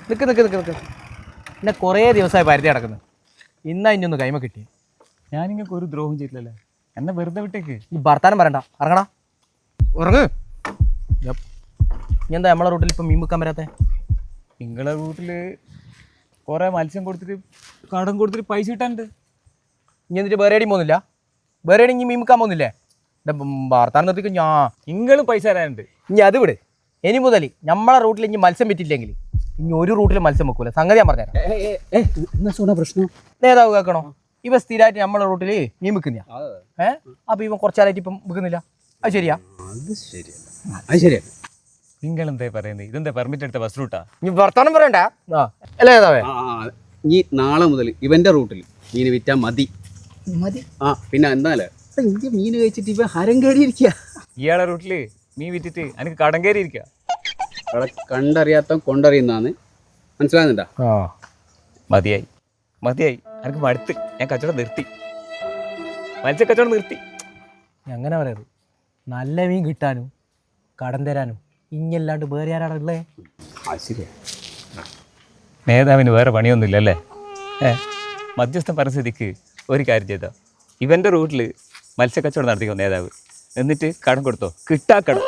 നിക്ക് എന്നെ കുറേ ദിവസമായി പരിധി കിടക്കുന്നു. ഇന്നാ ഇനിയൊന്ന് കൈമ കിട്ടി. ഞാനിങ്ങൾക്ക് ഒരു ദ്രോഹം ചെയ്തില്ലല്ലേ, എന്നെ വെറുതെ വിട്ടേക്ക്. ഈ ഭർത്താനം പറയണ്ട, ഇറങ്ങടാ, ഇറങ്ങ്. ഇനി എന്താ നമ്മളെ റൂട്ടിൽ ഇപ്പം മീൻ വെക്കാൻ വരാത്തെ? നിങ്ങളെ വീട്ടിൽ കുറേ മത്സ്യം കൊടുത്തിട്ട് കടം കൊടുത്തിട്ട് പൈസ കിട്ടാനുണ്ട്. ഇനി എന്നിട്ട് വേറെ എവിടെയും പോകുന്നില്ല? വേറെ എവിടെയും ഇനി മീൻ വെക്കാൻ പോകുന്നില്ലേ? എൻ്റെ ഭർത്താനം നിർത്തിക്കും ഞാൻ. നിങ്ങളും പൈസ തരാനുണ്ട്. ഇനി അത് വിട്. ഇനി മുതൽ നമ്മളെ റൂട്ടിൽ ഇനി മത്സ്യം വിറ്റില്ലെങ്കിൽ ഇനി ഒരു റൂട്ടിൽ മത്സ്യം വെക്കൂല. സംഗതി ഞാൻ പറഞ്ഞുതരാം. പ്രശ്നം നേതാവ് കേൾക്കണോ? ഇവ സ്ഥിരമായിട്ട് നമ്മളെ റൂട്ടിൽ മീൻ വെക്കുന്ന അപ്പൊ ഇവൻ കുറച്ചാലായിട്ട് ഇപ്പം വെക്കുന്നില്ല. അത് ശരിയാ? അത് ശരിയാണ്. നിങ്ങളെന്താ പറയുന്നത്? ഇതെന്താ പെർമിറ്റ് എടുത്ത ബസ് റൂട്ടാ? ഇനി വർത്താനം പറയണ്ട അല്ലേ നേതാവേ? ഈ നാളെ മുതൽ ഇവന്റെ റൂട്ടിൽ മീൻ വിറ്റാ മതി. പിന്നെ എന്തായാലും ഇന്ത്യ മീൻ കഴിച്ചിട്ട് ഇവ ഹരം കയറിയിരിക്കുക. ഇയാളെ റൂട്ടിൽ മീൻ വിറ്റിട്ട് എനിക്ക് കടം കയറി ഇരിക്കുക. അവിടെ കണ്ടറിയാത്ത കൊണ്ടറിയുന്നതാണ്. മനസ്സിലാകുന്നുണ്ടാ? മതിയായി എനിക്ക് മടുത്ത്. ഞാൻ കച്ചവടം നിർത്തി, മത്സ്യ കച്ചവടം നിർത്തി. അങ്ങനെ പറയരുത്. നല്ല മീൻ കിട്ടാനും കടം തരാനും ഇഞ്ഞല്ലാണ്ട് വേറെ ആരാണ് ഉള്ളത്? ശരിയാ. നേതാവിന് വേറെ പണിയൊന്നുമില്ലല്ലേ? മധ്യസ്ഥ പരിസ്ഥിതിക്ക് ഒരു കാര്യം ചെയ്തോ, ഇവൻ്റെ റൂട്ടിൽ മത്സ്യക്കച്ചവടം നടത്തിക്കോ നേതാവ്, എന്നിട്ട് കടം കൊടുത്തോ, കിട്ടാ കടം.